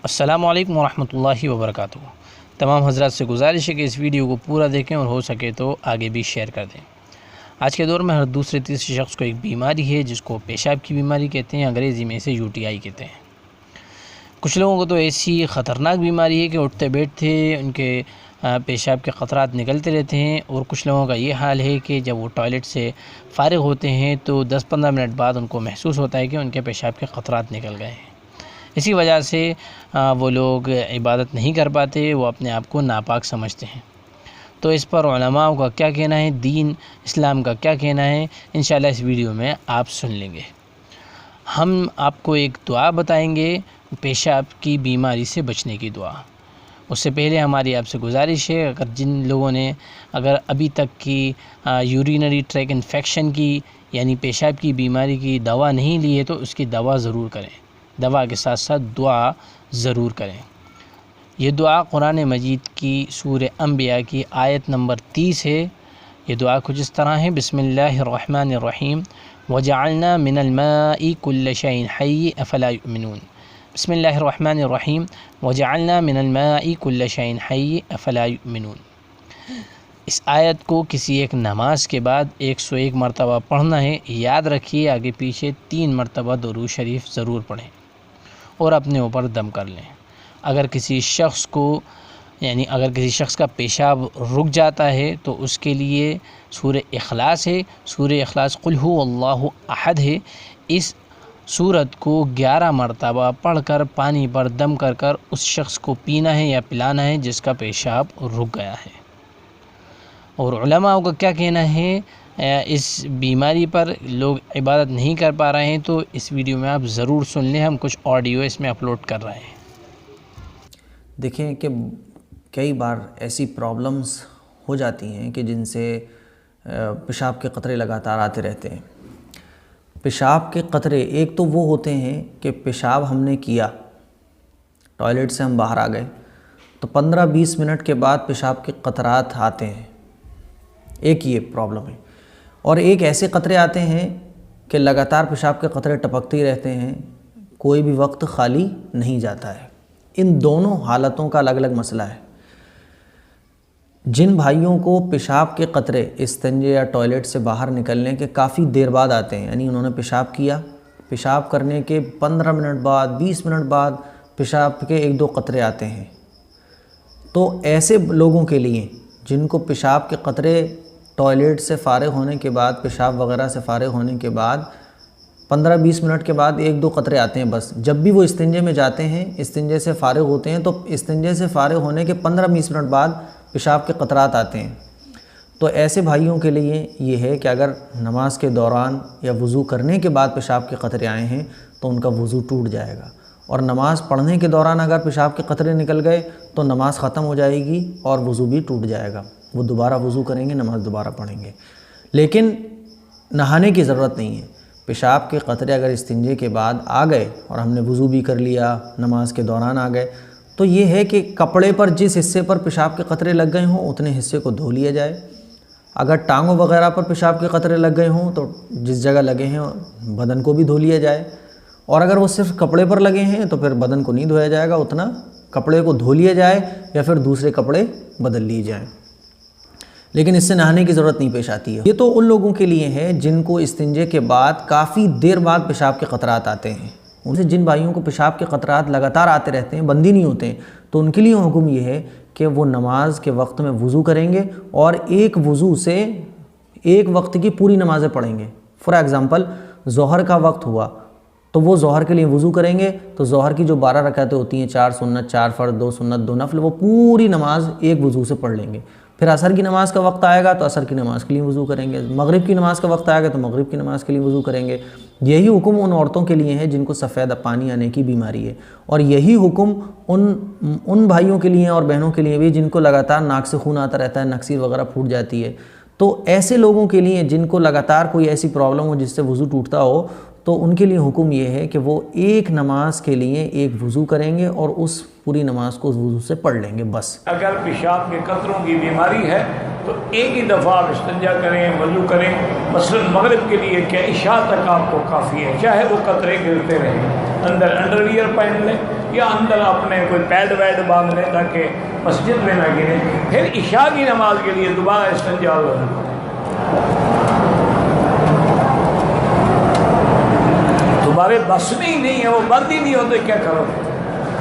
السلام علیکم ورحمۃ اللہ وبرکاتہ۔ تمام حضرات سے گزارش ہے کہ اس ویڈیو کو پورا دیکھیں اور ہو سکے تو آگے بھی شیئر کر دیں۔ آج کے دور میں ہر دوسرے تیسرے شخص کو ایک بیماری ہے جس کو پیشاب کی بیماری کہتے ہیں، انگریزی میں اسے UTI کہتے ہیں۔ کچھ لوگوں کو تو ایسی خطرناک بیماری ہے کہ اٹھتے بیٹھتے ان کے پیشاب کے قطرات نکلتے رہتے ہیں، اور کچھ لوگوں کا یہ حال ہے کہ جب وہ ٹوائلٹ سے فارغ ہوتے ہیں تو 10-15 منٹ بعد ان کو محسوس ہوتا ہے کہ ان کے پیشاب کے قطرات نکل گئے ہیں۔ اسی وجہ سے وہ لوگ عبادت نہیں کر پاتے، وہ اپنے آپ کو ناپاک سمجھتے ہیں۔ تو اس پر علماء کا کیا کہنا ہے، دین اسلام کا کیا کہنا ہے، انشاءاللہ اس ویڈیو میں آپ سن لیں گے۔ ہم آپ کو ایک دعا بتائیں گے پیشاب کی بیماری سے بچنے کی دعا۔ اس سے پہلے ہماری آپ سے گزارش ہے، جن لوگوں نے ابھی تک کی یورینری ٹریک انفیکشن کی یعنی پیشاب کی بیماری کی دوا نہیں لی ہے تو اس کی دوا ضرور کریں، دوا کے ساتھ ساتھ دعا ضرور کریں۔ یہ دعا قرآن مجید کی سورہ انبیاء کی آیت نمبر 30 ہے۔ یہ دعا کچھ اس طرح ہے: بسم اللہ الرحمن الرحیم وجعلنا من الماء كل شيء حي افلا يؤمنون۔ بسم اللہ الرحمن الرحیم وجعلنا من الماء كل شيء حي افلا يؤمنون۔ اس آیت کو کسی ایک نماز کے بعد 101 مرتبہ پڑھنا ہے۔ یاد رکھیے آگے پیچھے 3 مرتبہ درود شریف ضرور پڑھیں اور اپنے اوپر دم کر لیں۔ اگر کسی شخص کا پیشاب رک جاتا ہے تو اس کے لیے سورہ اخلاص ہے، سورہ اخلاص قل هو اللہ احد ہے۔ اس سورت کو 11 مرتبہ پڑھ کر پانی پر دم کر کر اس شخص کو پینا ہے یا پلانا ہے جس کا پیشاب رک گیا ہے۔ اور علماء کا کیا کہنا ہے، اس بیماری پر لوگ عبادت نہیں کر پا رہے ہیں تو اس ویڈیو میں آپ ضرور سن لیں، ہم کچھ آڈیو اس میں اپلوڈ کر رہے ہیں۔ دیکھیں کہ کئی بار ایسی پرابلمز ہو جاتی ہیں کہ جن سے پیشاب کے قطرے لگاتار آتے رہتے ہیں۔ پیشاب کے قطرے ایک تو وہ ہوتے ہیں کہ پیشاب ہم نے کیا، ٹوائلٹ سے ہم باہر آ گئے تو 15-20 منٹ کے بعد پیشاب کے قطرات آتے ہیں، ایک یہ پرابلم ہے۔ اور ایک ایسے قطرے آتے ہیں کہ لگاتار پیشاب کے قطرے ٹپکتے ہی رہتے ہیں، کوئی بھی وقت خالی نہیں جاتا ہے۔ ان دونوں حالتوں کا الگ الگ مسئلہ ہے۔ جن بھائیوں کو پیشاب کے قطرے استنجے یا ٹوائلٹ سے باہر نکلنے کے کافی دیر بعد آتے ہیں، یعنی انہوں نے پیشاب کیا، پیشاب کرنے کے 15 منٹ بعد 20 منٹ بعد پیشاب کے 1-2 قطرے آتے ہیں، تو ایسے لوگوں کے لیے جن کو پیشاب کے قطرے ٹوائلٹ سے فارغ ہونے کے بعد، پیشاب وغیرہ سے فارغ ہونے کے بعد 15-20 منٹ کے بعد 1-2 قطرے آتے ہیں بس، جب بھی وہ استنجے میں جاتے ہیں، استنجے سے فارغ ہوتے ہیں تو استنجے سے فارغ ہونے کے 15-20 منٹ بعد پیشاب کے قطرات آتے ہیں۔ تو ایسے بھائیوں کے لیے یہ ہے کہ اگر نماز کے دوران یا وضو کرنے کے بعد پیشاب کے قطرے آئے ہیں تو ان کا وضو ٹوٹ جائے گا، اور نماز پڑھنے کے دوران اگر پیشاب کے قطرے نکل گئے تو نماز ختم ہو جائے گی اور وضو بھی ٹوٹ جائے گا، وہ دوبارہ وضو کریں گے، نماز دوبارہ پڑھیں گے۔ لیکن نہانے کی ضرورت نہیں ہے۔ پیشاب کے قطرے اگر استنجے کے بعد آ گئے اور ہم نے وضو بھی کر لیا، نماز کے دوران آ گئے، تو یہ ہے کہ کپڑے پر جس حصے پر پیشاب کے قطرے لگ گئے ہوں اتنے حصے کو دھو لیا جائے۔ اگر ٹانگوں وغیرہ پر پیشاب کے قطرے لگ گئے ہوں تو جس جگہ لگے ہیں بدن کو بھی دھو لیا جائے، اور اگر وہ صرف کپڑے پر لگے ہیں تو پھر بدن کو نہیں دھویا جائے گا، اتنا کپڑے کو دھو لیا جائے یا پھر دوسرے کپڑے بدل لیے جائیں، لیکن اس سے نہانے کی ضرورت نہیں پیش آتی ہے۔ یہ تو ان لوگوں کے لیے ہے جن کو استنجے کے بعد کافی دیر بعد پیشاب کے قطرات آتے ہیں۔ ان سے جن بھائیوں کو پیشاب کے قطرات لگاتار آتے رہتے ہیں، بندی نہیں ہوتے ہیں، تو ان کے لیے حکم یہ ہے کہ وہ نماز کے وقت میں وضو کریں گے اور ایک وضو سے ایک وقت کی پوری نمازیں پڑھیں گے۔ فار ایگزامپل ظہر کا وقت ہوا تو وہ ظہر کے لیے وضو کریں گے، تو ظہر کی جو 12 رکعتیں ہوتی ہیں، 4 سنت 4 فرض 2 سنت 2 نفل، وہ پوری نماز ایک وضو سے پڑھ لیں گے۔ پھر عصر کی نماز کا وقت آئے گا تو عصر کی نماز کے لیے وضو کریں گے، مغرب کی نماز کا وقت آئے گا تو مغرب کی نماز کے لیے وضو کریں گے۔ یہی حکم ان عورتوں کے لیے ہے جن کو سفید پانی آنے کی بیماری ہے، اور یہی حکم ان بھائیوں کے لیے اور بہنوں کے لیے بھی جن کو لگاتار ناک سے خون آتا رہتا ہے، نکسیر وغیرہ پھوٹ جاتی ہے۔ تو ایسے لوگوں کے لیے جن کو لگاتار کوئی ایسی پرابلم ہو جس سے وضو ٹوٹتا ہو، تو ان کے لیے حکم یہ ہے کہ وہ ایک نماز کے لیے ایک وضو کریں گے اور اس پوری نماز کو اس وضو سے پڑھ لیں گے بس۔ اگر پیشاب کے قطروں کی بیماری ہے تو ایک ہی دفعہ آپ استنجا کریں، وضو کریں۔ مثلا مغرب کے لیے کیا عشاء تک آپ کو کافی ہے، چاہے وہ قطرے گرتے رہیں۔ اندر انڈر ویئر پہن لیں یا اندر اپنے کوئی پیڈ ویڈ باندھ لیں تاکہ مسجد میں نہ گریں. پھر عشاء کی نماز کے لیے دوبارہ استنجا ہونا. تمہارے بس میں ہی نہیں ہے، وہ مرد ہی نہیں ہوتے، کیا کرو؟